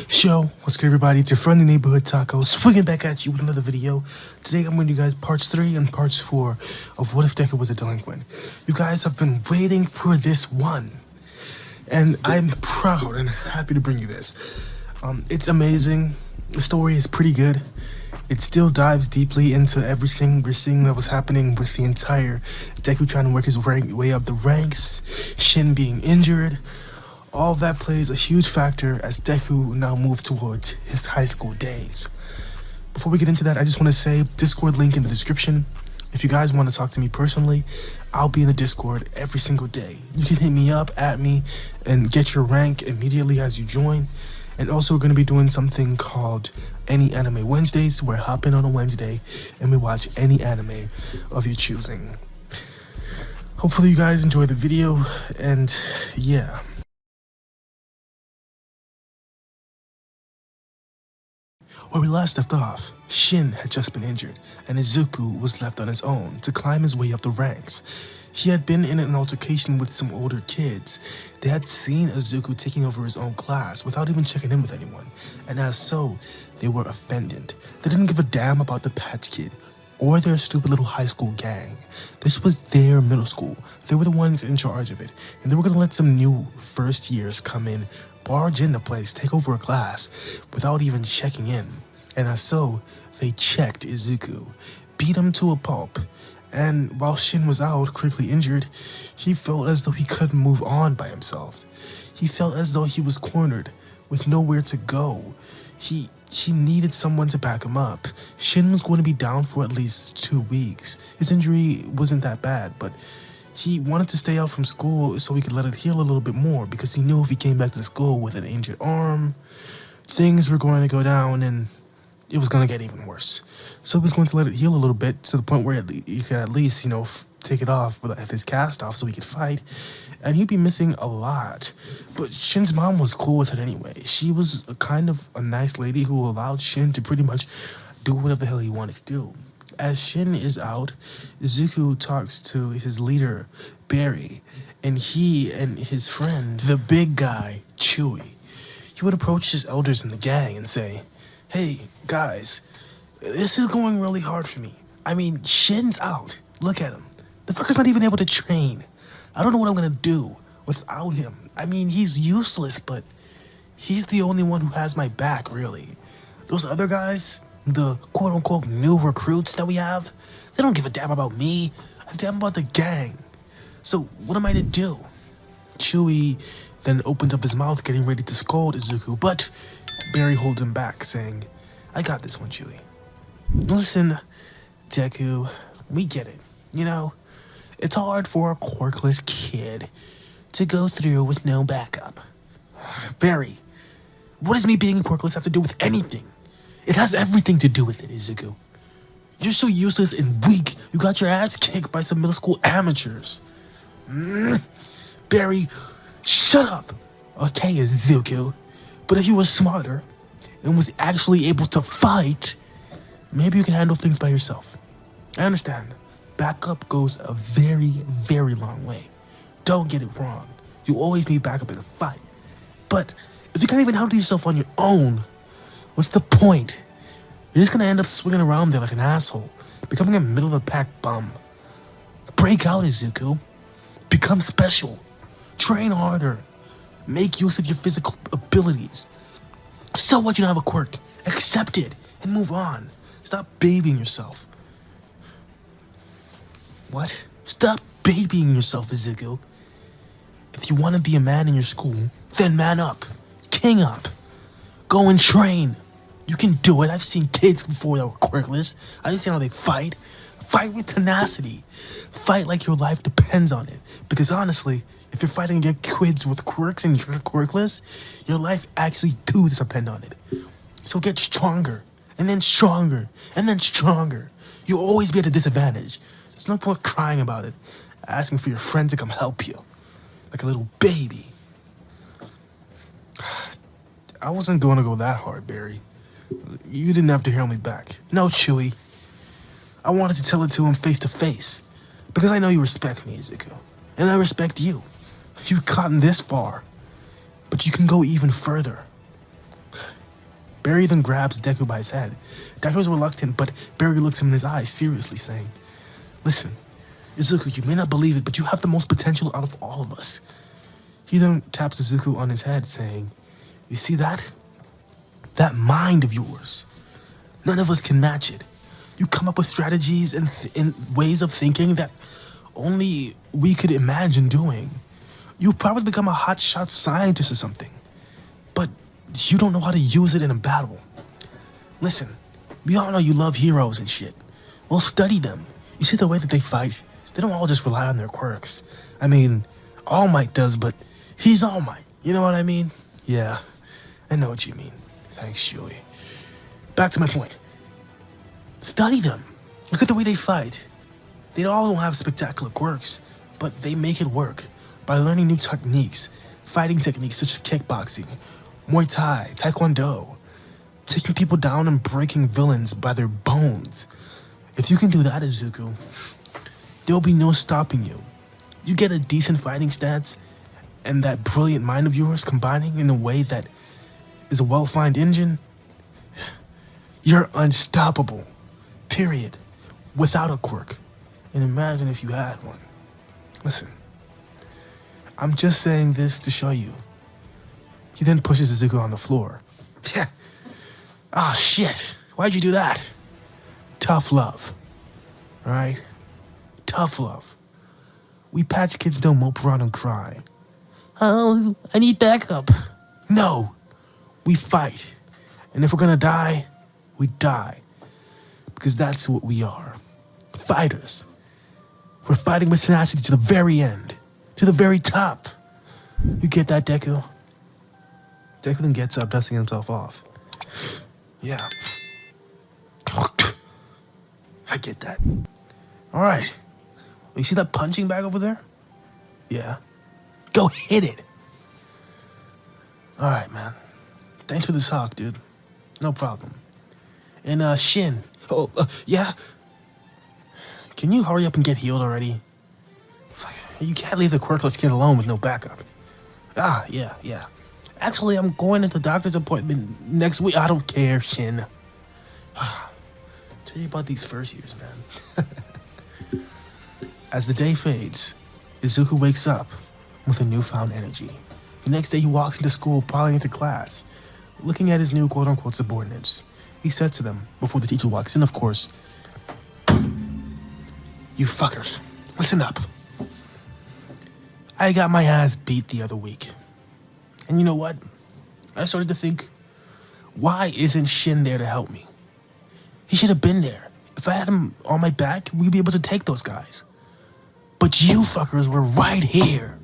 Yo, what's good everybody? It's your friendly neighborhood Taco, swinging back at you with another video. Today I'm bringing you guys parts 3 and parts 4 of What If Deku Was A Delinquent. You guys have been waiting for this one, and I'm proud and happy to bring you this. It's amazing. The story is pretty good. It still dives deeply into everything we're seeing that was happening with the entire Deku trying to work his way up the ranks, Shin being injured. All of that plays a huge factor as Deku now moves towards his high school days. Before we get into that, I just want to say Discord link in the description. If you guys want to talk to me personally, I'll be in the Discord every single day. You can hit me up, at me, and get your rank immediately as you join. And also we're going to be doing something called Any Anime Wednesdays, where I hop in on a Wednesday and we watch any anime of your choosing. Hopefully you guys enjoy the video, and yeah. Where we last left off, Shin had just been injured, and Izuku was left on his own to climb his way up the ranks. He had been in an altercation with some older kids. They had seen Izuku taking over his own class without even checking in with anyone, and as so, they were offended. They didn't give a damn about the Patch Kid or their stupid little high school gang. This was their middle school. They were the ones in charge of it, and they were gonna let some new first years come in, barge in the place, take over a class without even checking in. And as so, they checked Izuku, beat him to a pulp, and while Shin was out, critically injured, he felt as though he couldn't move on by himself. He felt as though he was cornered, with nowhere to go. He needed someone to back him up. Shin was going to be down for at least 2 weeks. His injury wasn't that bad, but he wanted to stay out from school so he could let it heal a little bit more, because he knew if he came back to school with an injured arm, things were going to go down and it was going to get even worse. So he was going to let it heal a little bit to the point where he could at least, take it off with his cast off so he could fight. And he'd be missing a lot. But Shin's mom was cool with it anyway. She was kind of a nice lady who allowed Shin to pretty much do whatever the hell he wanted to do. As Shin is out, Izuku talks to his leader, Barry, and he and his friend, the big guy, Chewie. He would approach his elders in the gang and say, "Hey, guys, this is going really hard for me. I mean, Shin's out. Look at him. The fucker's not even able to train. I don't know what I'm gonna do without him. I mean, he's useless, but he's the only one who has my back, really. Those other guys, the quote-unquote new recruits that we have, they don't give a damn about me. I damn about the gang. So what am I to do?" Chewie then opens up his mouth, getting ready to scold Izuku, but Barry holds him back, saying, "I got this one, Chewie. Listen, Deku, we get it. It's hard for a quirkless kid to go through with no backup." "Barry, what does me being quirkless have to do with anything? It has everything to do with it, Izuku. You're so useless and weak, you got your ass kicked by some middle school amateurs." "Barry, shut up." "Okay, Izuku, but if you were smarter and was actually able to fight, maybe you can handle things by yourself. I understand. Backup goes a very, very long way. Don't get it wrong. You always need backup in a fight. But if you can't even handle yourself on your own, what's the point? You're just gonna end up swinging around there like an asshole, becoming a middle-of-the-pack bum. Break out, Izuku. Become special. Train harder. Make use of your physical abilities. So what, you don't have a quirk? Accept it and move on. Stop babying yourself." "What? Stop babying yourself, Izuku. If you want to be a man in your school, then man up. King up. Go and train. You can do it. I've seen kids before that were quirkless. I've seen how they fight. Fight with tenacity. Fight like your life depends on it. Because honestly, if you're fighting against kids with quirks and you're quirkless, your life actually does depend on it. So get stronger, and then stronger, and then stronger. You'll always be at a disadvantage. There's no point crying about it, asking for your friend to come help you, like a little baby." I wasn't going to go that hard, Barry. You didn't have to hear me back. No, Chewie. I wanted to tell it to him face to face, because I know you respect me, Izuku, and I respect you. You've gotten this far, but you can go even further. Barry then grabs Deku by his head. Deku is reluctant, but Barry looks him in his eyes, seriously saying, "Listen, Izuku, you may not believe it, but you have the most potential out of all of us." He then taps Izuku on his head, saying, "You see that? That mind of yours. None of us can match it. You come up with strategies and ways of thinking that only we could imagine doing. You probably become a hotshot scientist or something, but you don't know how to use it in a battle. Listen, we all know you love heroes and shit. Well, study them. You see the way that they fight? They don't all just rely on their quirks. I mean, All Might does, but he's All Might. You know what I mean? Yeah, I know what you mean. Thanks, Shuey. Back to my point. Study them. Look at the way they fight. They all don't have spectacular quirks, but they make it work by learning new techniques, fighting techniques such as kickboxing, Muay Thai, Taekwondo, taking people down and breaking villains by their bones. If you can do that, Izuku, there will be no stopping you. You get a decent fighting stance, and that brilliant mind of yours combining in a way that is a well-refined engine, you're unstoppable. Period. Without a quirk. And imagine if you had one. Listen, I'm just saying this to show you." He then pushes Izuku on the floor. "Yeah. Oh shit. Why'd you do that? Tough love. Alright? Tough love. We patch kids don't mope around and cry. Oh, I need backup. No. We fight. And if we're gonna die, we die. Because that's what we are. Fighters. We're fighting with tenacity to the very end. To the very top. You get that, Deku?" Deku then gets up, dusting himself off. "Yeah. I get that. Alright. You see that punching bag over there? Yeah. Go hit it. Alright, man. Thanks for the talk, dude. No problem. And, Shin. Oh, yeah? Can you hurry up and get healed already? Fuck, you can't leave the quirkless kid alone with no backup. Ah, yeah. Actually, I'm going to the doctor's appointment next week. I don't care, Shin. Tell you about these first years, man. As the day fades, Izuku wakes up with a newfound energy. The next day, he walks into school, piling into class, looking at his new quote-unquote subordinates. He said to them, before the teacher walks in, of course, "You fuckers, listen up. I got my ass beat the other week. And you know what? I started to think, why isn't Shin there to help me? He should have been there. If I had him on my back, we'd be able to take those guys. But you fuckers were right here.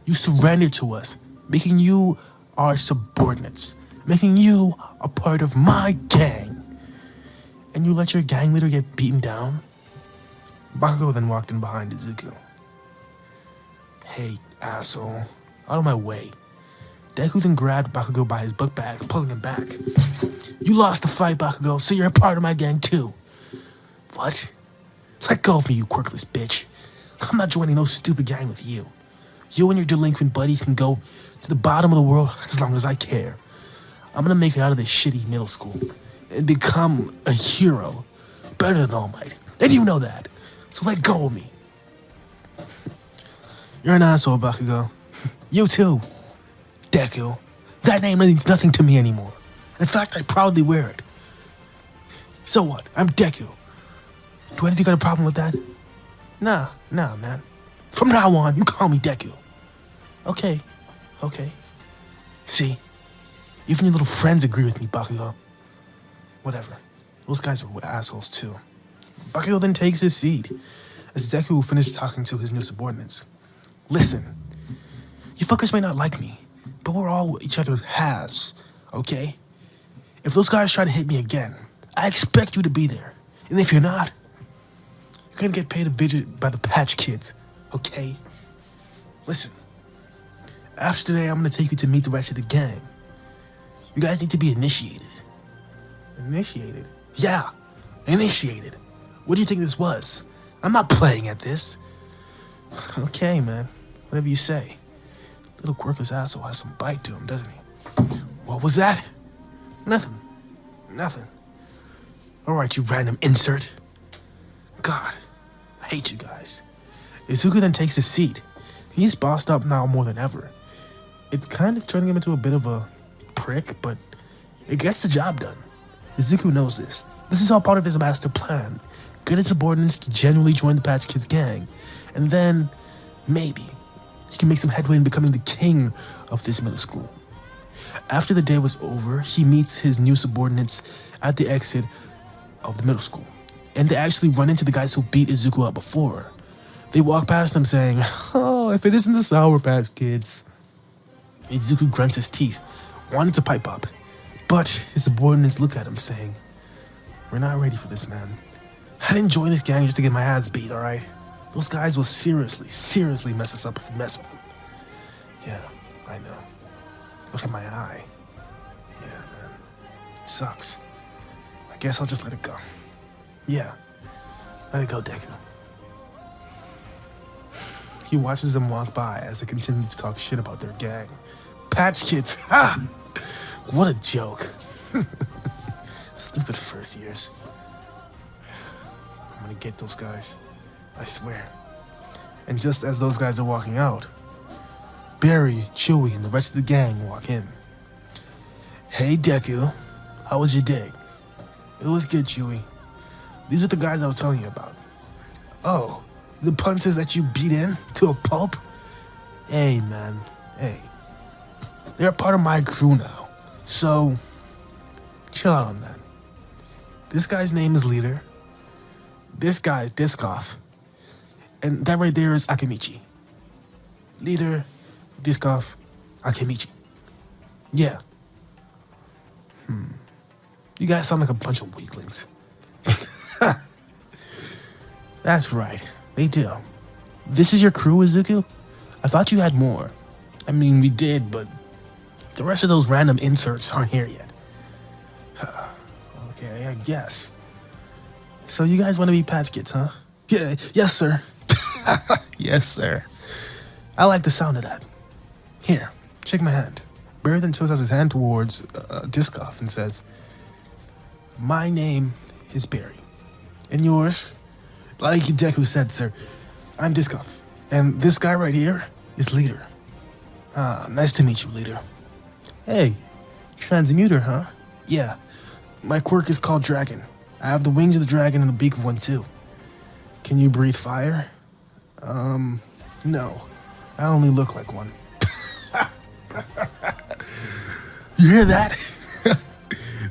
You surrendered to us, making you our subordinates, making you a part of my gang. And you let your gang leader get beaten down?" Bakugo then walked in behind Izuku. "Hey, asshole. Out of my way." Deku then grabbed Bakugo by his book bag, pulling him back. "You lost the fight, Bakugo, so you're a part of my gang too." "What? Let go of me, you quirkless bitch. I'm not joining no stupid gang with you. You and your delinquent buddies can go to the bottom of the world as long as I care. I'm gonna make it out of this shitty middle school and become a hero, better than All Might. And you know that. So let go of me." "You're an asshole, Bakugo. You too. Deku. That name means nothing to me anymore. In fact, I proudly wear it. So what? I'm Deku. Do any of you got a problem with that?" Nah, man. From now on, you call me Deku." Okay. See? Even your little friends agree with me, Bakugo. Whatever. Those guys are assholes too. Bakugo then takes his seat as Deku finishes talking to his new subordinates. "Listen, you fuckers may not like me, but we're all each other's halves, okay? If those guys try to hit me again, I expect you to be there. And if you're not, you're gonna get paid a visit by the Patch Kids, okay? Listen, after today, I'm gonna take you to meet the rest of the gang. You guys need to be initiated." "Initiated?" "Yeah, initiated. What do you think this was? I'm not playing at this." "Okay, man. Whatever you say. Little quirkless asshole has some bite to him, doesn't he?" "What was that?" Nothing. Alright, you random insert. God, I hate you guys. Izuku then takes his seat. He's bossed up now more than ever. It's kind of turning him into a bit of a prick, but it gets the job done. Izuku knows this. This is all part of his master plan. Get his subordinates to genuinely join the Patch Kids gang. And then, maybe, he can make some headway in becoming the king of this middle school. After the day was over, he meets his new subordinates at the exit of the middle school. And they actually run into the guys who beat Izuku up before. They walk past them saying, "Oh, if it isn't the Sour Patch Kids." Izuku grunts his teeth, wanting to pipe up. But his subordinates look at him saying, "We're not ready for this, man. I didn't join this gang just to get my ass beat, alright? Those guys will seriously mess us up if we mess with them." Yeah, I know. Look at my eye. Yeah, man. Sucks. I guess I'll just let it go. Yeah, let it go, Deku. He watches them walk by as they continue to talk shit about their gang. Patch Kids, ha! What a joke. Stupid first years. I'm gonna get those guys, I swear. And just as those guys are walking out, Barry, Chewie, and the rest of the gang walk in. "Hey Deku, how was your day?" "It was good, Chewie. These are the guys I was telling you about." "Oh, the punches that you beat in to a pulp?" "Hey man, hey. They're a part of my crew now, so chill out on that. This guy's name is Leader. This guy is Diskoff. And that right there is Akemichi. Leader, Diskoff, Akemichi. Yeah. You guys sound like a bunch of weaklings." "That's right, they do. This is your crew, Izuku? I thought you had more." "I mean, we did, but the rest of those random inserts aren't here yet." "Okay, I guess. So you guys want to be Patch Kids, huh?" "Yeah, yes, sir." "Yes, sir. I like the sound of that. Here, shake my hand." Barry then tilts out his hand towards Diskoff and says, "My name is Barry. And yours?" "Like Deku said, sir, I'm Diskoff. And this guy right here is Leader." Nice to meet you, Leader." "Hey, transmuter, huh?" "Yeah. My quirk is called Dragon. I have the wings of the dragon and the beak of one too." "Can you breathe fire?" No. I only look like one." You hear that?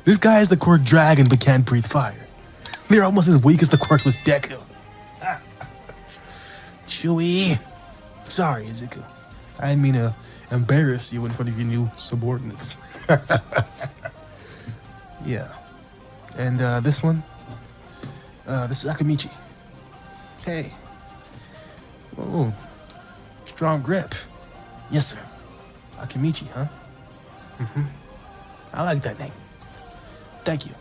This guy is the quirk Dragon but can't breathe fire. They're almost as weak as the quirkless Deku. Chewie. Sorry, Izuku. I didn't mean to embarrass you in front of your new subordinates. Yeah. And this one? This is Akemichi. Hey. Whoa. Strong grip. Yes, sir. Akemichi, huh? I like that name. Thank you.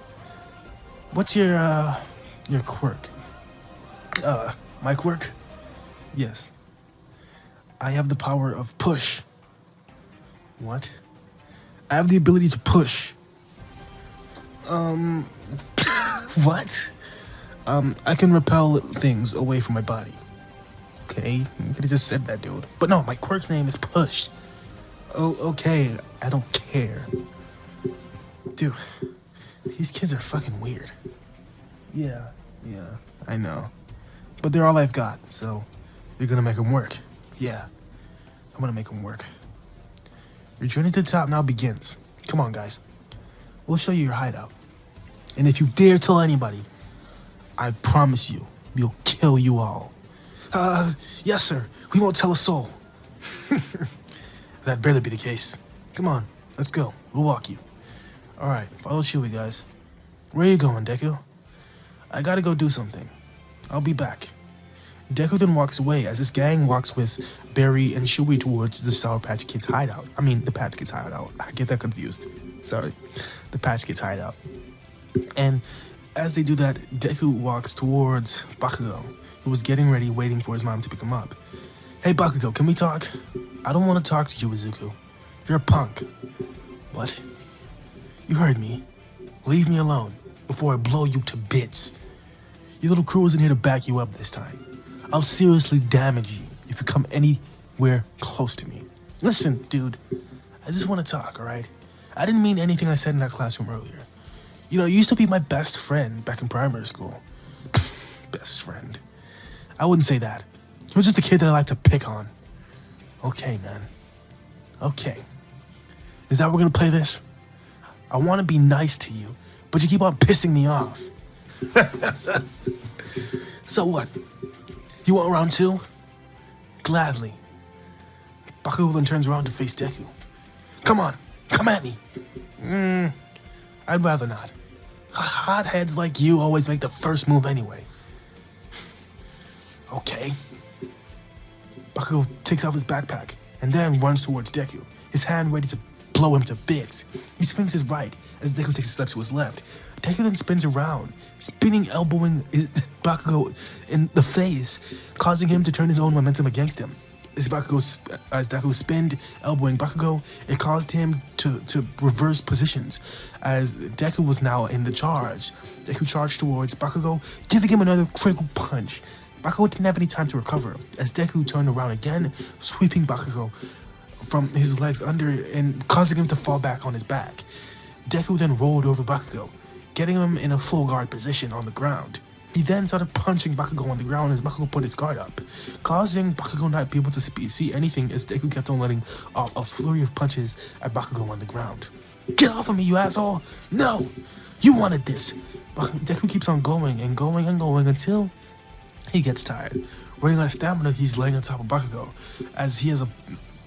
What's your quirk? My quirk? Yes. I have the power of push. What? I have the ability to push. What? I can repel things away from my body. Okay, you could have just said that, dude. But no, my quirk name is Push. Oh, okay, I don't care. Dude, these kids are fucking weird. Yeah, I know. But they're all I've got, so you're gonna make them work. Yeah, I'm gonna make them work. Your journey to the top now begins. Come on, guys. We'll show you your hideout. And if you dare tell anybody, I promise you, we'll kill you all. Yes, sir. We won't tell a soul. That'd barely be the case. Come on, let's go. We'll walk you. All right, follow Chewie, guys. Where are you going, Deku? I gotta go do something. I'll be back. Deku then walks away as his gang walks with Barry and Chewie towards the Sour Patch Kids hideout. I mean, the Patch Kids hideout. I get that confused. Sorry. The Patch Kids hideout. And as they do that, Deku walks towards Bakugo, who was getting ready, waiting for his mom to pick him up. Hey, Bakugo, can we talk? I don't want to talk to you, Izuku. You're a punk. What? You heard me. Leave me alone before I blow you to bits. Your little crew isn't here to back you up this time. I'll seriously damage you if you come anywhere close to me. Listen, dude, I just want to talk, alright? I didn't mean anything I said in that classroom earlier. You know, you used to be my best friend back in primary school. Best friend. I wouldn't say that. He was just the kid that I like to pick on. Okay, man. Okay. Is that how we're gonna play this? I want to be nice to you, but you keep on pissing me off. So what? You want round two? Gladly. Bakugo then turns around to face Deku. Come on, come at me. I'd rather not. Hotheads like you always make the first move anyway. Okay. Bakugo takes off his backpack and then runs towards Deku, his hand ready to blow him to bits. He swings his right as Deku takes a step to his left. Deku then spins around, spinning, elbowing Bakugo in the face, causing him to turn his own momentum against him. As Deku spinned, elbowing Bakugo, it caused him to reverse positions, as Deku was now in the charge. Deku charged towards Bakugo, giving him another critical punch. Bakugo didn't have any time to recover, as Deku turned around again, sweeping Bakugo from his legs under and causing him to fall back on his back. Deku then rolled over Bakugo, getting him in a full guard position on the ground. He then started punching Bakugo on the ground as Bakugo put his guard up, causing Bakugo not be able to see anything as Deku kept on letting off a flurry of punches at Bakugo on the ground. Get off of me, you asshole! No! You wanted this! Deku keeps on going and going and going until he gets tired. Running out of stamina, he's laying on top of Bakugo, as he has a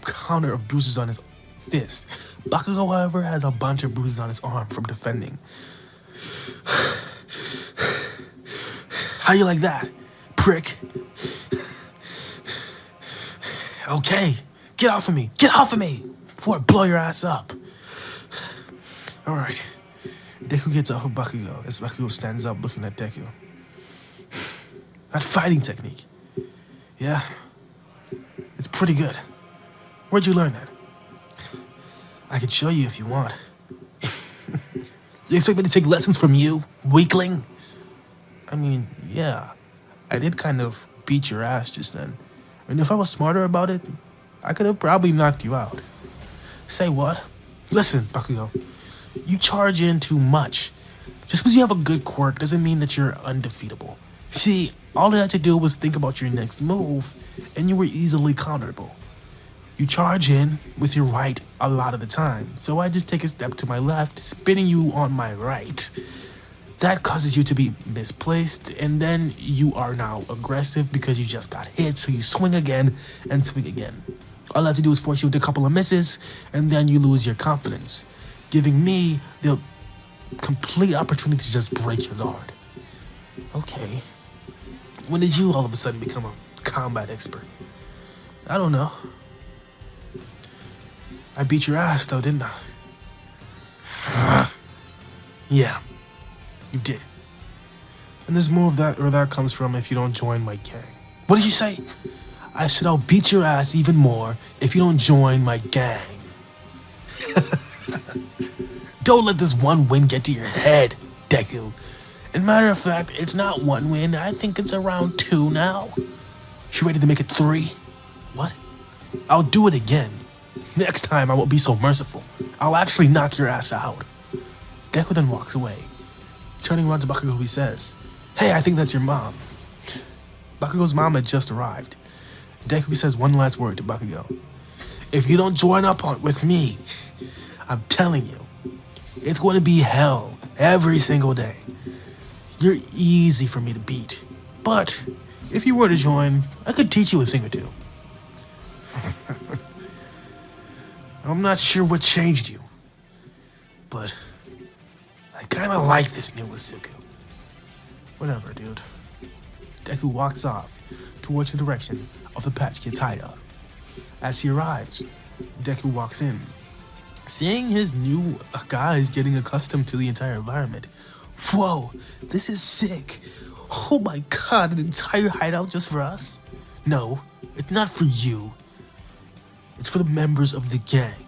counter of bruises on his fist. Bakugo, however, has a bunch of bruises on his arm from defending. How you like that, prick? Okay, get off of me! Get off of me! Before I blow your ass up. Alright. Deku gets off of Bakugo as Bakugo stands up looking at Deku. That fighting technique. Yeah. It's pretty good. Where'd you learn that? I can show you if you want. You expect me to take lessons from you, weakling? I mean, yeah. I did kind of beat your ass just then. And if I was smarter about it, I could have probably knocked you out. Say what? Listen, Bakugo. You charge in too much. Just because you have a good quirk doesn't mean that you're undefeatable. See, all I had to do was think about your next move, and you were easily counterable. You charge in with your right a lot of the time, so I just take a step to my left, spinning you on my right. That causes you to be misplaced, and then you are now aggressive because you just got hit, so you swing again and swing again. All I have to do is force you into a couple of misses, and then you lose your confidence, giving me the complete opportunity to just break your guard. Okay. When did you all of a sudden become a combat expert? I don't know. I beat your ass though, didn't I? Yeah, you did. And there's more of that where that comes from if you don't join my gang. What did you say? I said I'll beat your ass even more if you don't join my gang. Don't let this one win get to your head, Deku. And matter of fact, it's not one win. I think it's around 2 now. You ready to make it 3? What? I'll do it again. Next time I won't be so merciful. I'll actually knock your ass out. Deku then walks away. Turning around to Bakugo, he says, "Hey, I think that's your mom." Bakugo's mom had just arrived. Deku says one last word to Bakugo. "If you don't join up with me, I'm telling you, it's going to be hell every single day. You're easy for me to beat. But if you were to join, I could teach you a thing or two." I'm not sure what changed you, but I kind of like this new Izuku. Whatever, dude. Deku walks off towards the direction of the Patch Kid's hideout. As he arrives, Deku walks in. Seeing his new guys getting accustomed to the entire environment. Whoa, this is sick. Oh my god, an entire hideout just for us? No, it's not for you. It's for the members of the gang.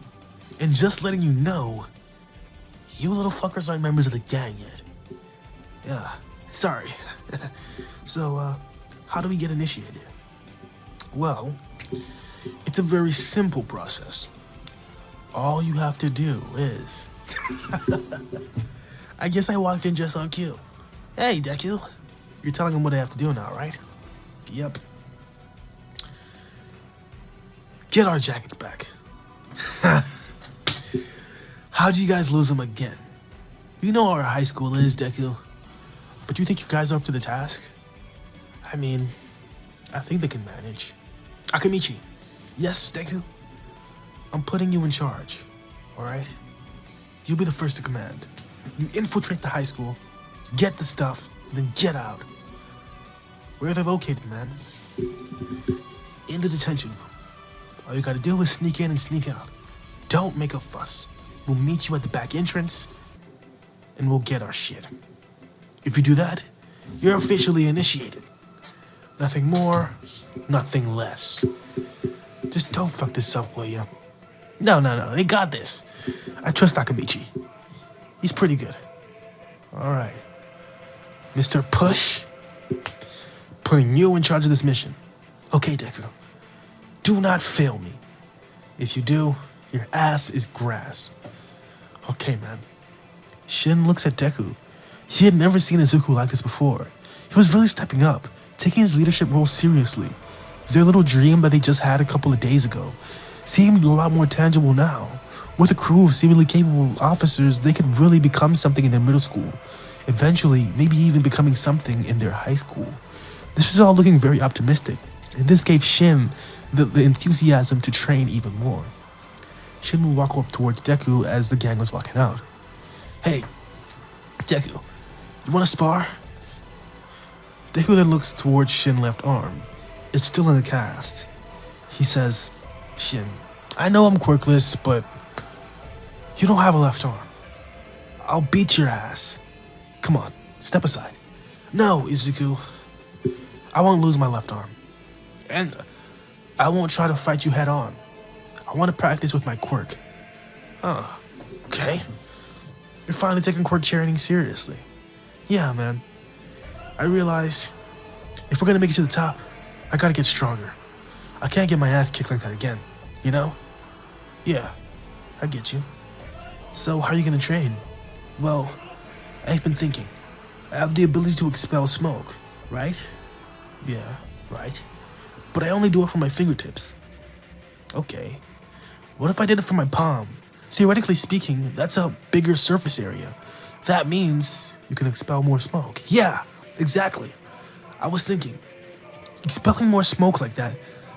And just letting you know, You little fuckers aren't members of the gang yet. Yeah, sorry. So, how do we get initiated? Well, it's a very simple process. All you have to do is... I guess I walked in just on cue. Hey, Deku. You're telling them what they have to do now, right? Yep. Get our jackets back. How'd you guys lose them again? You know how our high school is, Deku. But you think you guys are up to the task? I mean, I think they can manage. Akamichi. Yes, Deku. I'm putting you in charge, alright? You'll be the first to command. You infiltrate the high school, get the stuff, then get out. Where are they located, man? In the detention room. All you gotta do is sneak in and sneak out. Don't make a fuss. We'll meet you at the back entrance, and we'll get our shit. If you do that, you're officially initiated. Nothing more, nothing less. Just don't fuck this up, will ya? No, they got this. I trust Akamichi. He's pretty good. Alright. Mr. Push, putting you in charge of this mission. Okay, Deku. Do not fail me. If you do, your ass is grass. Okay, man. Shin looks at Deku. He had never seen Izuku like this before. He was really stepping up, taking his leadership role seriously. Their little dream that they just had a couple of days ago seemed a lot more tangible now. With a crew of seemingly capable officers, they could really become something in their middle school. Eventually, maybe even becoming something in their high school. This was all looking very optimistic, and this gave Shin the enthusiasm to train even more. Shin would walk up towards Deku as the gang was walking out. Hey, Deku, you wanna spar? Deku then looks towards Shin's left arm. It's still in the cast. He says, Shin, I know I'm quirkless, but you don't have a left arm. I'll beat your ass. Come on, step aside. No, Izuku. I won't lose my left arm. And I won't try to fight you head on. I want to practice with my quirk. Oh, okay. You're finally taking quirk training seriously. Yeah, man. I realized if we're gonna make it to the top, I gotta get stronger. I can't get my ass kicked like that again, you know? Yeah, I get you. So how are you gonna train? Well, I've been thinking. I have the ability to expel smoke, right? Yeah, right. But I only do it from my fingertips. Okay. What if I did it from my palm? Theoretically speaking, that's a bigger surface area. That means you can expel more smoke. Yeah, exactly. I was thinking, expelling more smoke like that,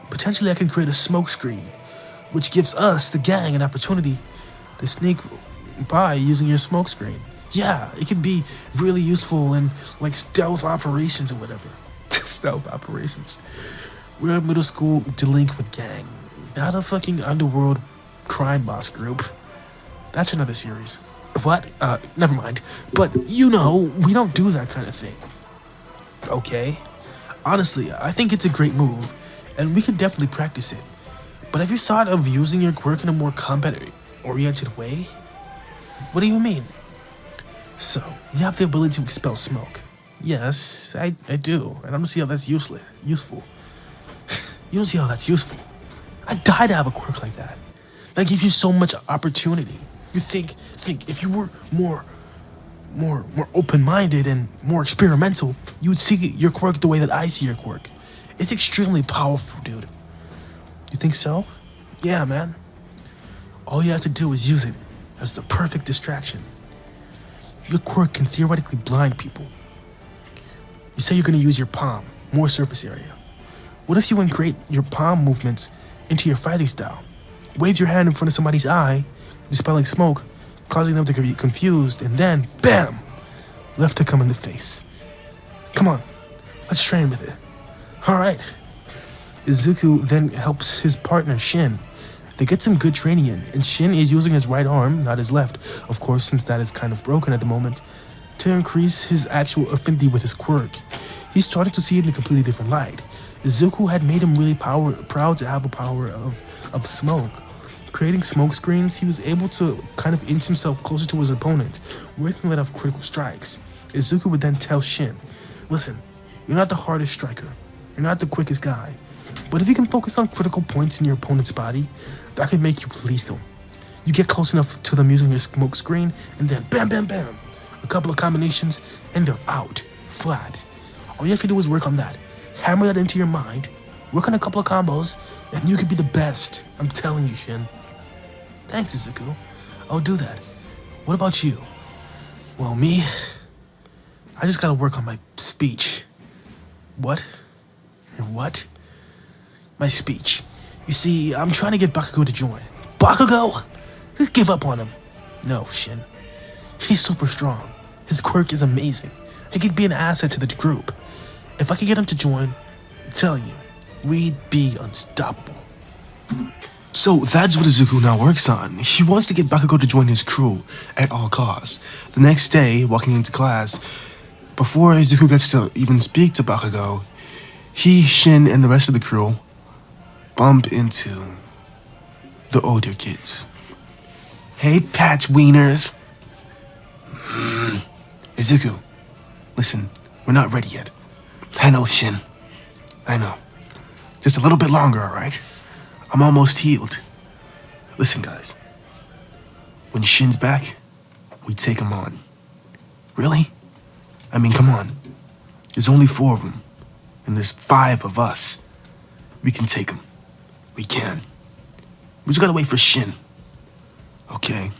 potentially I can create a smoke screen, which gives us, the gang, an opportunity to sneak by using your smoke screen. Yeah, it could be really useful in like stealth operations or whatever. Stealth operations. We're a middle school delinquent gang, not a fucking underworld crime boss group. That's another series. What? Never mind. But you know, we don't do that kind of thing. Okay? Honestly, I think it's a great move, and we could definitely practice it. But have you thought of using your quirk in a more combat-oriented way? What do you mean? So, you have the ability to expel smoke. Yes, I do, and I don't see how that's useful. You don't see how that's useful. I'd die to have a quirk like that. That gives you so much opportunity. You think if you were more open-minded and more experimental, you would see your quirk the way that I see your quirk. It's extremely powerful, dude. You think so? Yeah, man. All you have to do is use it as the perfect distraction. Your quirk can theoretically blind people. You say you're going to use your palm, more surface area. What if you integrate your palm movements into your fighting style? Wave your hand in front of somebody's eye, dispelling smoke, causing them to get confused, and then, BAM! Left to come in the face. Come on, let's train with it. Alright. Izuku then helps his partner, Shin. They get some good training in, and Shin is using his right arm, not his left, of course, since that is kind of broken at the moment, to increase his actual affinity with his quirk. He's starting to see it in a completely different light. Izuku had made him really proud to have a power of smoke, Creating smoke screens, he was able to kind of inch himself closer to his opponent, where he can let off critical strikes. Izuku would then tell Shin, listen, you're not the hardest striker, you're not the quickest guy, but if you can focus on critical points in your opponent's body, that could make you lethal. You get close enough to them using your smoke screen, and then bam, bam, bam, a couple of combinations, and they're out, flat. All you have to do is work on that. Hammer that into your mind, work on a couple of combos, and you could be the best. I'm telling you, Shin. Thanks, Izuku. I'll do that. What about you? Well, me? I just gotta work on my speech. What? Your what? My speech. You see, I'm trying to get Bakugo to join. Bakugo? Just give up on him. No, Shin. He's super strong. His quirk is amazing. He could be an asset to the group. If I could get him to join, I'm telling you, we'd be unstoppable. So that's what Izuku now works on. He wants to get Bakugo to join his crew at all costs. The next day, walking into class, before Izuku gets to even speak to Bakugo, he, Shin, and the rest of the crew bump into the older kids. Hey, patch wieners. Izuku, listen, we're not ready yet. I know, Shin. I know. Just a little bit longer, alright? I'm almost healed. Listen, guys. When Shin's back, we take him on. Really? I mean, come on. There's only 4 of them, and there's 5 of us. We can take him. We can. We just gotta wait for Shin. Okay.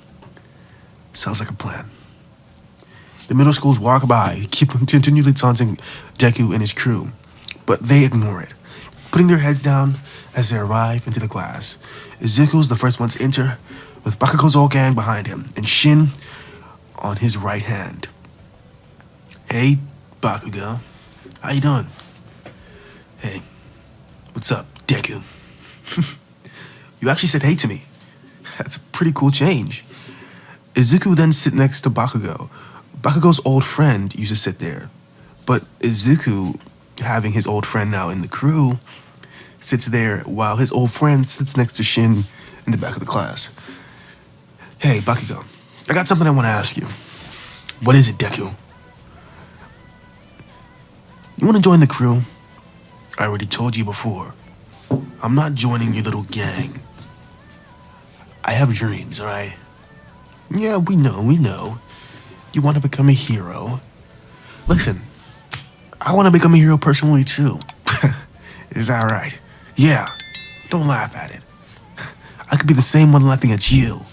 Sounds like a plan. The middle schools walk by, continually taunting Deku and his crew, but they ignore it, putting their heads down as they arrive into the class. Izuku's the first one to enter, with Bakugo's whole gang behind him, and Shin on his right hand. Hey, Bakugo. How you doing? Hey, what's up, Deku? You actually said hey to me. That's a pretty cool change. Izuku then sits next to Bakugo. Bakugo's old friend used to sit there, but Izuku, having his old friend now in the crew, sits there while his old friend sits next to Shin in the back of the class. Hey, Bakugo, I got something I want to ask you. What is it, Deku? You want to join the crew? I already told you before. I'm not joining your little gang. I have dreams, alright? Yeah, we know. You want to become a hero. Listen, I want to become a hero personally too. Is that right? Yeah, don't laugh at it. I could be the same one laughing at you.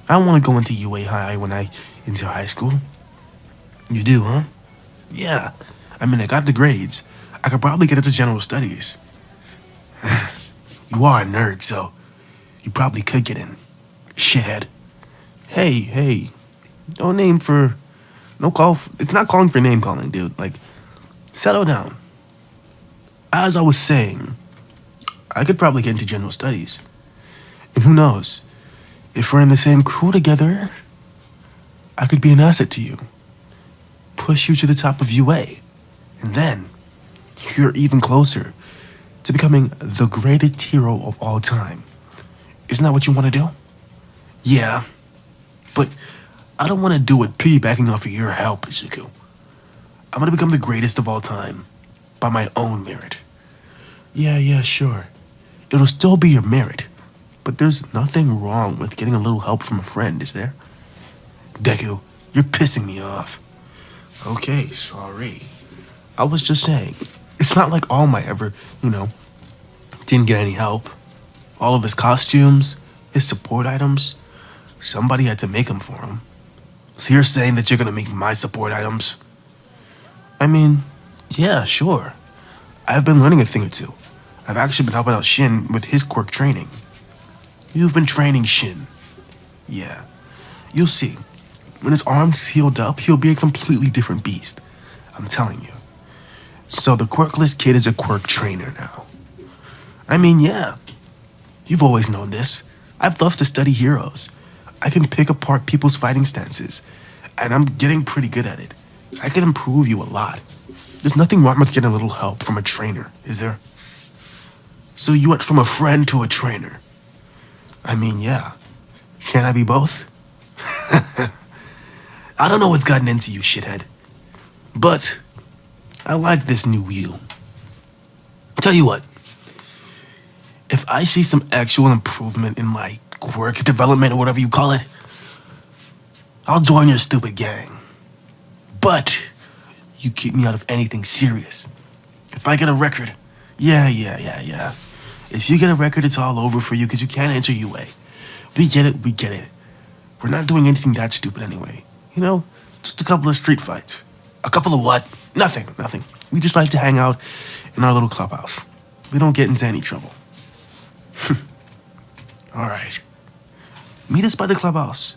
I want to go into UA High when I into high school. You do, huh? Yeah, I mean, I got the grades. I could probably get into general studies. You are a nerd, so you probably could get in. Shithead. Hey. It's not calling for name calling, dude. Like, settle down. As I was saying, I could probably get into general studies. And who knows? If we're in the same crew together, I could be an asset to you. Push you to the top of UA. And then, you're even closer to becoming the greatest hero of all time. Isn't that what you want to do? Yeah. But I don't want to do it piggybacking off of your help, Izuku. I'm going to become the greatest of all time by my own merit. Yeah, sure. It'll still be your merit, but there's nothing wrong with getting a little help from a friend, is there? Deku, you're pissing me off. Okay, sorry. I was just saying, it's not like All Might ever, didn't get any help. All of his costumes, his support items, somebody had to make them for him. So you're saying that you're gonna make my support items? I mean, yeah, sure. I've been learning a thing or two. I've actually been helping out Shin with his quirk training. You've been training Shin. Yeah. You'll see. When his arm's healed up, he'll be a completely different beast. I'm telling you. So the quirkless kid is a quirk trainer now. I mean, yeah. You've always known this. I've loved to study heroes. I can pick apart people's fighting stances, and I'm getting pretty good at it. I can improve you a lot. There's nothing wrong with getting a little help from a trainer, is there? So you went from a friend to a trainer. I mean, yeah. Can I be both? I don't know what's gotten into you, shithead. But I like this new you. Tell you what, if I see some actual improvement in my quirk development or whatever you call it, I'll join your stupid gang. But you keep me out of anything serious. If I get a record, yeah. If you get a record, it's all over for you because you can't enter UA. We get it. We're not doing anything that stupid anyway. You know, just a couple of street fights. A couple of what? Nothing. We just like to hang out in our little clubhouse. We don't get into any trouble. All right. Meet us by the clubhouse.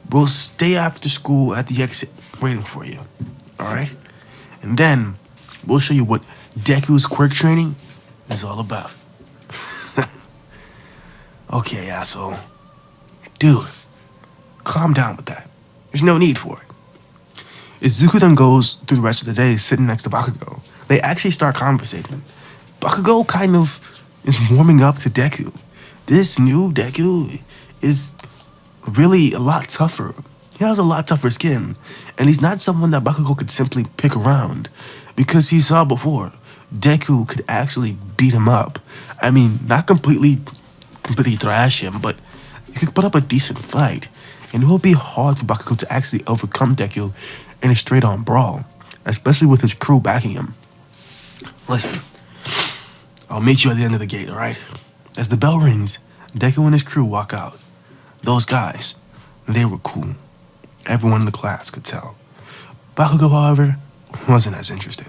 We'll stay after school at the exit waiting for you. All right? And then we'll show you what Deku's quirk training is all about. Okay, asshole. Dude, calm down with that. There's no need for it. As Zuko then goes through the rest of the day sitting next to Bakugo, they actually start conversating. Bakugo kind of is warming up to Deku. This new Deku is really a lot tougher. He has a lot tougher skin, and he's not someone that Bakugo could simply pick around, because he saw before, Deku could actually beat him up. I mean, not completely thrash him, but he could put up a decent fight, and it will be hard for Bakugo to actually overcome Deku in a straight-on brawl, especially with his crew backing him. Listen, I'll meet you at the end of the gate, alright? As the bell rings, Deku and his crew walk out. Those guys, they were cool. Everyone in the class could tell. Bakugo, however, wasn't as interested.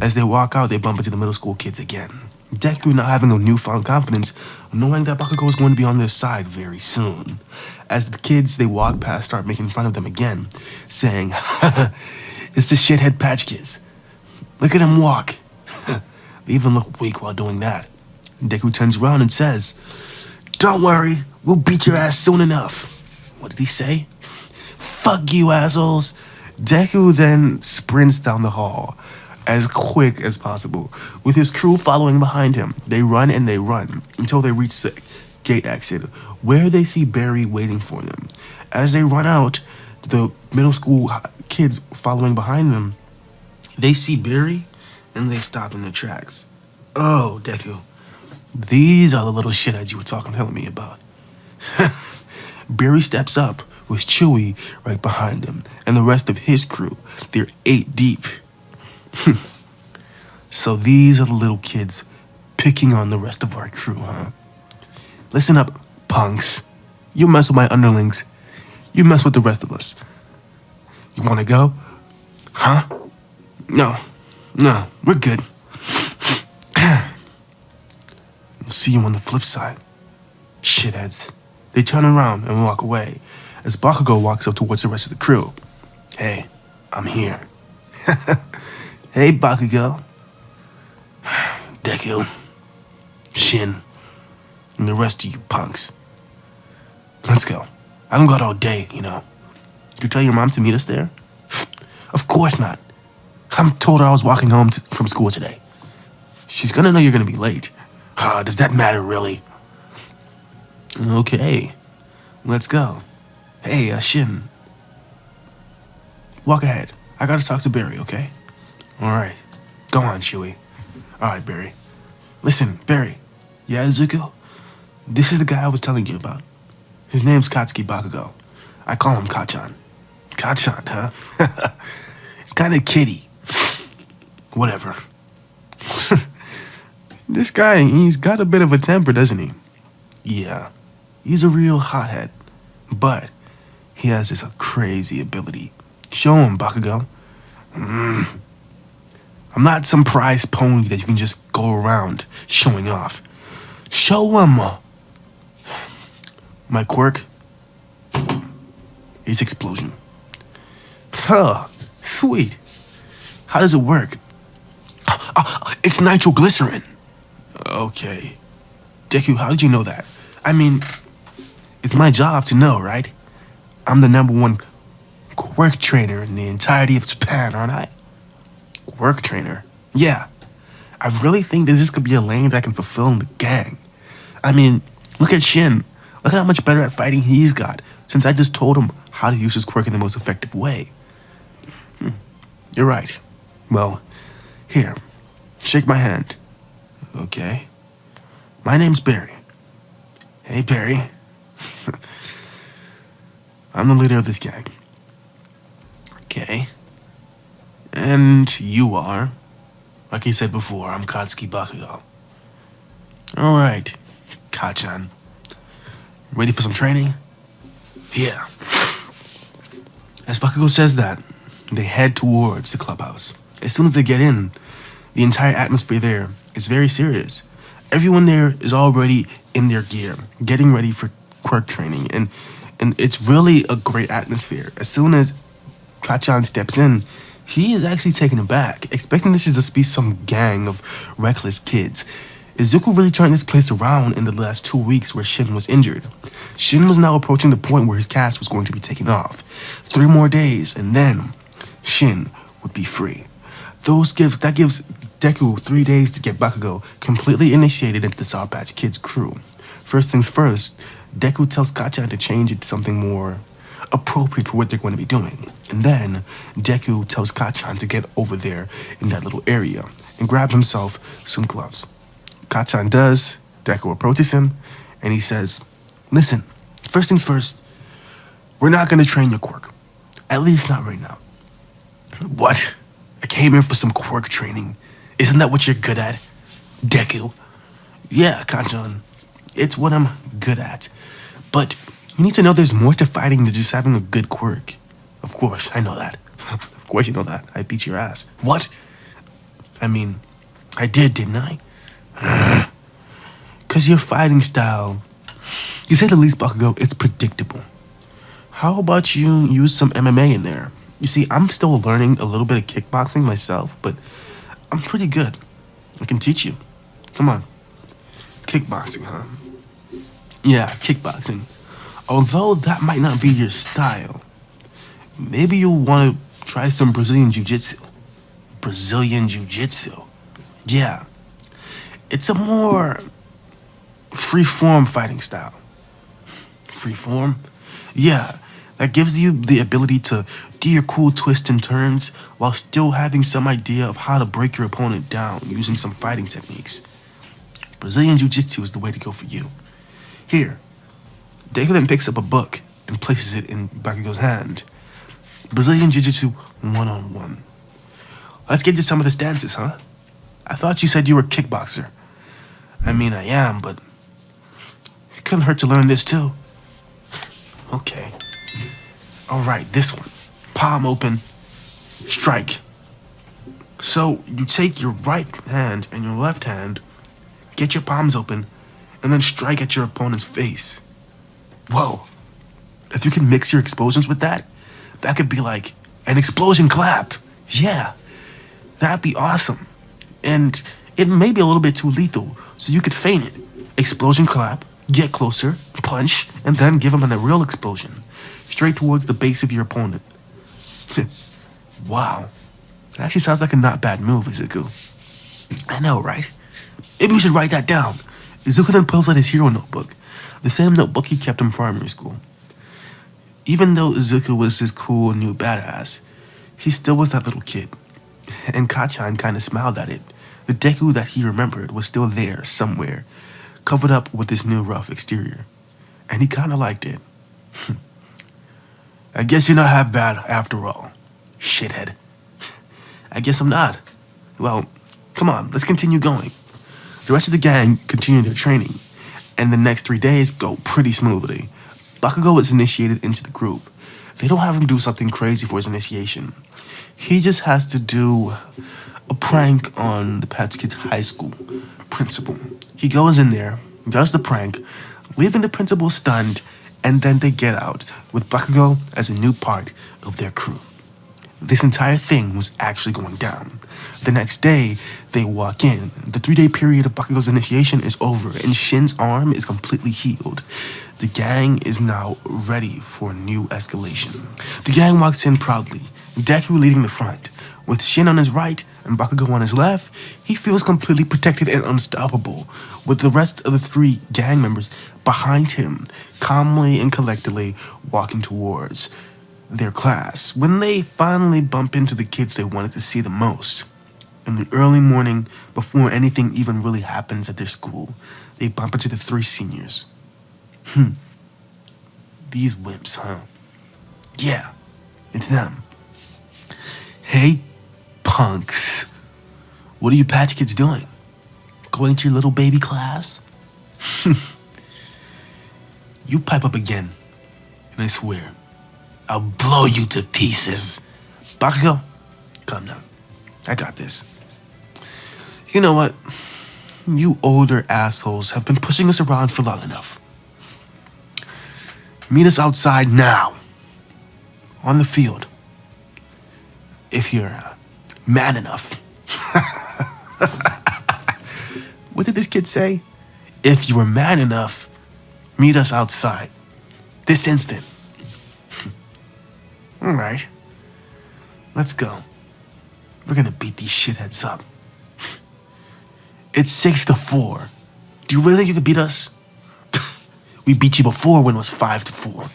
As they walk out, they bump into the middle school kids again. Deku not having a newfound confidence, knowing that Bakugo is going to be on their side very soon. As the kids they walk past start making fun of them again, saying, it's the shithead Patch Kids. Look at him walk. They even look weak while doing that. Deku turns around and says, don't worry, we'll beat your ass soon enough. What did he say? Fuck you, assholes. Deku then sprints down the hall as quick as possible, with his crew following behind him. They run and they run until they reach the gate exit, where they see Barry waiting for them. As they run out, the middle school kids following behind them, they see Barry and they stop in their tracks. Oh, Deku, these are the little shitheads you were telling me about. Barry steps up with Chewie right behind him and the rest of his crew. They're 8 deep. So these are the little kids picking on the rest of our crew, huh? Listen up, punks. You mess with my underlings, you mess with the rest of us. You wanna go? Huh? No, we're good. We'll see you on the flip side, shitheads. They turn around and walk away as Bakugo walks up towards the rest of the crew. Hey, I'm here. Hey, Bakugo, Deku, Shin, and the rest of you punks. Let's go. I don't got all day, you know. Did you tell your mom to meet us there? Of course not. I told her I was walking home from school today. She's gonna know you're gonna be late. Does that matter, really? Okay, let's go. Hey, Shin. Walk ahead. I gotta talk to Barry, okay? Alright. Go on, Chewie. Alright, Barry. Listen, Barry. Yeah, Zuko? This is the guy I was telling you about. His name's Katsuki Bakugo. I call him Kachan. Kachan, huh? It's kinda kiddie. Whatever. This guy, he's got a bit of a temper, doesn't he? Yeah. He's a real hothead. But he has this crazy ability. Show him, Bakugo. I'm not some prize pony that you can just go around showing off. Show him. My quirk is explosion. Huh, sweet. How does it work? It's nitroglycerin. Okay. Deku, how did you know that? I mean, it's my job to know, right? I'm the #1 quirk trainer in the entirety of Japan, aren't I? Quirk trainer? Yeah. I really think that this could be a lane that I can fulfill in the gang. I mean, look at Shin. Look at how much better at fighting he's got, since I just told him how to use his quirk in the most effective way. You're right. Well, here, shake my hand. Okay. My name's Barry. Hey, Barry. I'm the leader of this gang. Okay. And you are? Like I said before, I'm Katsuki Bakugo. Alright, Kachan. Ready for some training? Yeah. As Bakugo says that, they head towards the clubhouse. As soon as they get in, the entire atmosphere there is very serious. Everyone there is already in their gear, getting ready for quirk training, and it's really a great atmosphere. As soon as Kachan steps in, he is actually taken aback, expecting this to just be some gang of reckless kids. Izuku really turned this place around in the last 2 weeks where Shin was injured. Shin was now approaching the point where his cast was going to be taken off. 3 more days, and then Shin would be free. That gives Deku 3 days to get Bakugo completely initiated into the Sour Patch Kids crew. First things first, Deku tells Kachan to change it to something more appropriate for what they're going to be doing. And then Deku tells Kachan to get over there in that little area and grab himself some gloves. Kachan does. Deku approaches him and he says, listen, first things first, we're not going to train your quirk. At least not right now. What? I came here for some quirk training. Isn't that what you're good at? Deku? Yeah, Kachan. It's what I'm good at. But you need to know there's more to fighting than just having a good quirk. Of course, I know that. Of course you know that. I beat your ass. What? I mean, I did, didn't I? Because your fighting style, you say the least, Bakugo, it's predictable. How about you use some MMA in there? You see, I'm still learning a little bit of kickboxing myself, but I'm pretty good. I can teach you. Come on. Kickboxing, huh? Yeah, kickboxing. Although that might not be your style, maybe you'll want to try some Brazilian Jiu-Jitsu. Brazilian Jiu-Jitsu? Yeah. It's a more free-form fighting style. Free-form? Yeah. That gives you the ability to do your cool twists and turns while still having some idea of how to break your opponent down using some fighting techniques. Brazilian Jiu-Jitsu is the way to go for you. Here, Deku then picks up a book and places it in Bakugo's hand. Brazilian Jiu-Jitsu 1-on-1. Let's get to some of the stances, huh? I thought you said you were a kickboxer. I mean, I am, but it couldn't hurt to learn this too. Okay. Alright, this one. Palm open. Strike. So, you take your right hand and your left hand, get your palms open, and then strike at your opponent's face. Whoa. If you can mix your explosions with that, that could be like an explosion clap. Yeah. That'd be awesome. And it may be a little bit too lethal, so you could feign it. Explosion clap, get closer, punch, and then give him a real explosion. Straight towards the base of your opponent. Wow. That actually sounds like a not bad move, Izuku. I know, right? Maybe we should write that down. Izuku then pulls out his hero notebook, the same notebook he kept in primary school. Even though Izuku was this cool new badass, he still was that little kid. And Kachan kind of smiled at it. The Deku that he remembered was still there somewhere, covered up with this new rough exterior. And he kind of liked it. I guess you're not half bad after all, shithead. I guess I'm not. Well, come on, let's continue going. The rest of the gang continue their training, and the next 3 days go pretty smoothly. Bakugo is initiated into the group. They don't have him do something crazy for his initiation. He just has to do a prank on the Patch Kids High School principal. He goes in there, does the prank, leaving the principal stunned, and then they get out with Bakugo as a new part of their crew. This entire thing was actually going down. The next day, they walk in. The 3-day period of Bakugo's initiation is over, and Shin's arm is completely healed. The gang is now ready for a new escalation. The gang walks in proudly, Deku leading the front, with Shin on his right and Bakugo on his left, he feels completely protected and unstoppable, with the rest of the 3 gang members behind him, calmly and collectedly walking towards their class. When they finally bump into the kids they wanted to see the most, in the early morning, before anything even really happens at their school, they bump into the 3 seniors. These wimps, huh? Yeah, it's them. Hey, punks. What are you patch kids doing? Going to your little baby class? You pipe up again, and I swear, I'll blow you to pieces. Bakugo, calm down. I got this. You know what? You older assholes have been pushing us around for long enough. Meet us outside now. On the field. If you're man enough. What did this kid say? If you were man enough, meet us outside. This instant. Alright. Let's go. We're gonna beat these shitheads up. It's 6-4. Do you really think you could beat us? We beat you before when it was 5-4.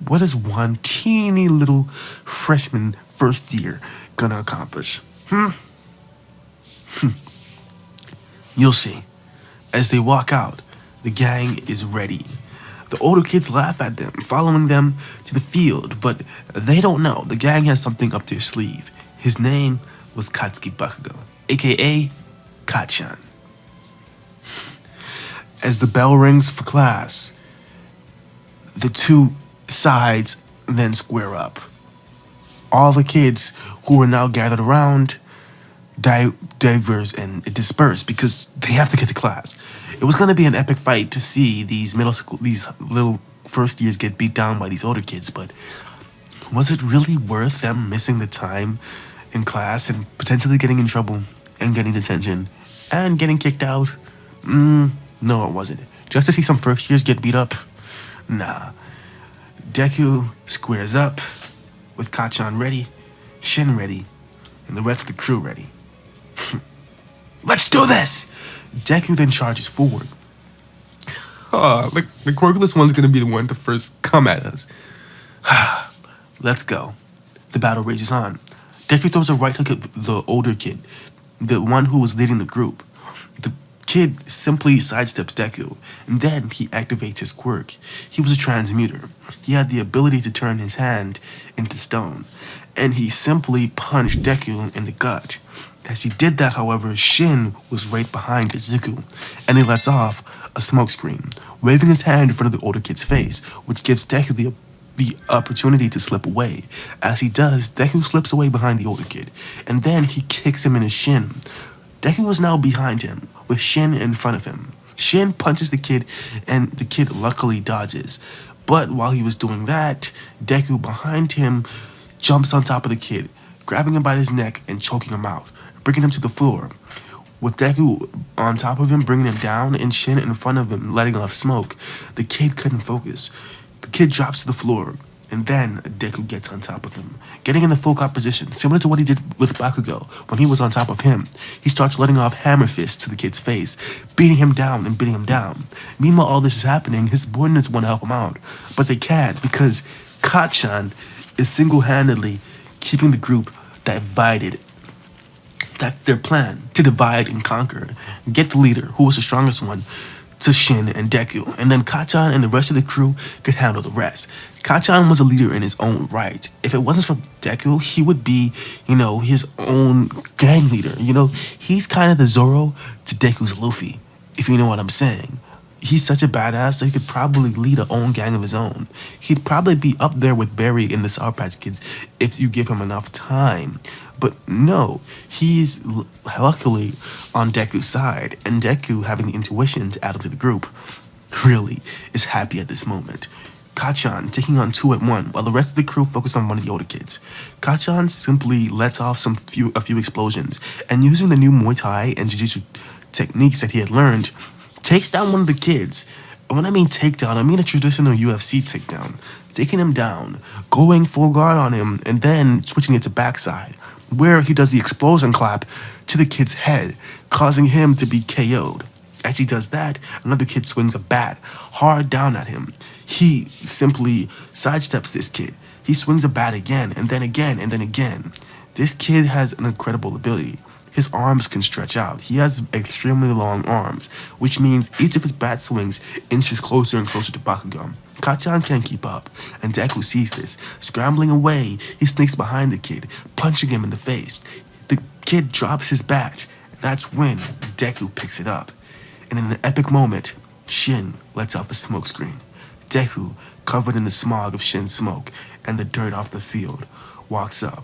What is one teeny little freshman first year gonna accomplish? You'll see. As they walk out, the gang is ready. The older kids laugh at them, following them to the field, but they don't know the gang has something up their sleeve. His name was Katsuki Bakugo, aka Kachan. As the bell rings for class, the 2 sides then square up. All the kids who are now gathered around diverse and disperse because they have to get to class. It was going to be an epic fight to see these little first years get beat down by these older kids, but was it really worth them missing the time in class and potentially getting in trouble and getting detention and getting kicked out? No, it wasn't. Just to see some first years get beat up? Nah. Deku squares up with Kachan ready, Shin ready, and the rest of the crew ready. Let's do this! Deku then charges forward. The quirkless one's gonna be the one to first come at us. Let's go. The battle rages on. Deku throws a right hook at the older kid, the one who was leading the group. The kid simply sidesteps Deku, and then he activates his quirk. He was a transmuter. He had the ability to turn his hand into stone, and he simply punched Deku in the gut. As he did that, however, Shin was right behind Izuku, and he lets off a smoke screen, waving his hand in front of the older kid's face, which gives Deku the opportunity to slip away. As he does, Deku slips away behind the older kid, and then he kicks him in his shin. Deku was now behind him, with Shin in front of him. Shin punches the kid, and the kid luckily dodges. But while he was doing that, Deku behind him jumps on top of the kid, grabbing him by his neck and choking him out, bringing him to the floor. With Deku on top of him, bringing him down, and Shin in front of him, letting off smoke, the kid couldn't focus. The kid drops to the floor, and then Deku gets on top of him, getting in the full cop position, similar to what he did with Bakugo when he was on top of him. He starts letting off hammer fists to the kid's face, beating him down and beating him down. Meanwhile, all this is happening, his subordinates want to help him out, but they can't because Kachan is single-handedly keeping the group divided. That's their plan, to divide and conquer. Get the leader, who was the strongest one, to Shin and Deku, and then Kachan and the rest of the crew could handle the rest. Kachan was a leader in his own right. If it wasn't for Deku, he would be, his own gang leader. He's kind of the Zoro to Deku's Luffy, if you know what I'm saying. He's such a badass that he could probably lead a own gang of his own. He'd probably be up there with Barry in the Sour Patch Kids if you give him enough time. But no, he's luckily on Deku's side, and Deku, having the intuition to add him to the group, really is happy at this moment. Kachan taking on 2 at 1, while the rest of the crew focus on one of the older kids. Kachan simply lets off a few explosions, and using the new Muay Thai and Jiu-Jitsu techniques that he had learned, takes down one of the kids. And when I mean takedown, I mean a traditional UFC takedown. Taking him down, going full guard on him, and then switching it to backside. where he does the explosion clap to the kid's head, causing him to be KO'd. As he does that, another kid swings a bat hard down at him. He simply sidesteps this kid. He swings a bat again, and then again, and then again. This kid has an incredible ability. His arms can stretch out. He has extremely long arms, which means each of his bat swings inches closer and closer to Bakugo. Kacchan can't keep up, and Deku sees this. Scrambling away, he sneaks behind the kid, punching him in the face. The kid drops his bat. That's when Deku picks it up. And in an epic moment, Shin lets off a smoke screen. Deku, covered in the smog of Shin's smoke and the dirt off the field, walks up,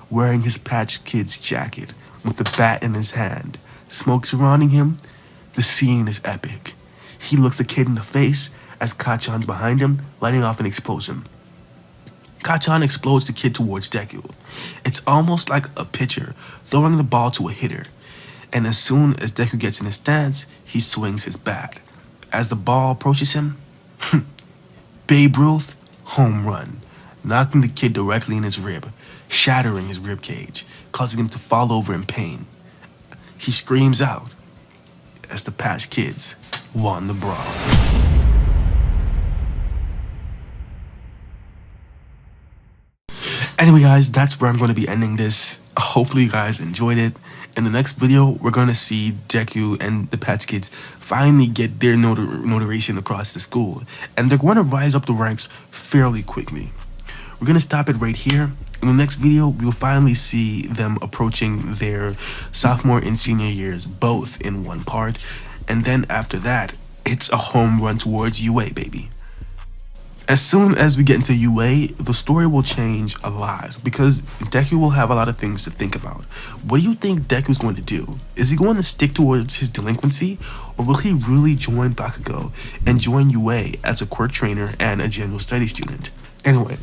wearing his Patch Kid's jacket, with the bat in his hand. Smoke surrounding him. The scene is epic. He looks the kid in the face as Kacchan's behind him, lighting off an explosion. Kacchan explodes the kid towards Deku. It's almost like a pitcher throwing the ball to a hitter. And as soon as Deku gets in his stance, he swings his bat. As the ball approaches him, Babe Ruth, home run, knocking the kid directly in his rib, shattering his rib cage, causing him to fall over in pain. He screams out as the Patch Kids won the brawl. Anyway, guys, that's where I'm going to be ending this. Hopefully you guys enjoyed it. In the next video, we're going to see Deku and the Patch Kids finally get their notoriety across the school. And they're going to rise up the ranks fairly quickly. We're going to stop it right here. In the next video, we will finally see them approaching their sophomore and senior years, both in one part. And then after that, it's a home run towards UA, baby. As soon as we get into UA, the story will change a lot because Deku will have a lot of things to think about. What do you think Deku's going to do? Is he going to stick towards his delinquency, or will he really join Bakugo and join UA as a quirk trainer and a general study student? Anyway,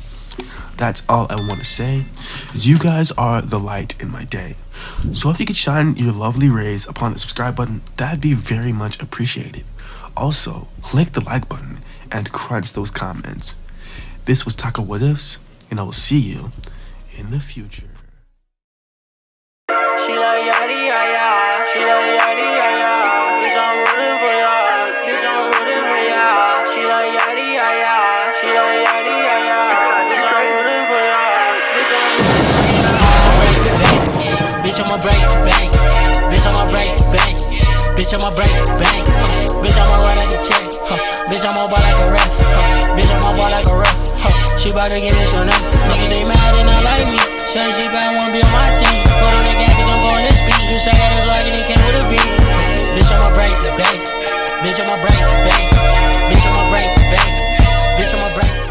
that's all I want to say. You guys are the light in my day. So if you could shine your lovely rays upon the subscribe button, that'd be very much appreciated. Also, click the like button and crunch those comments. This was Taka What Ifs, and I will see you in the future. She like yaddy yaya, she like yaddy yaya. Bitch, I'm rooting for ya. Bitch, I'm rooting for ya. She like yaddy yaya, she like yaddy yaya. Bitch, I'm rooting for ya. Bitch, I'm rooting for ya. Bitch, I'ma break the bank. Bitch, I'ma break the bank. Bitch, I'ma break the bank. Bitch, I'ma run like a check. Bitch, I'ma ball like a ref. Bitch, I'ma ball like a ref. She bout to get me so now. Nigga, they mad and not like me. Shut she bad, wanna be on my team. Photo the gap, bitch, I'm going to speed. You say that it's like it came with a beat. Bitch, I'ma break the bank. Bitch, I'ma break the bank. Bitch, I'ma break the bank. Bitch, I'ma break the bank.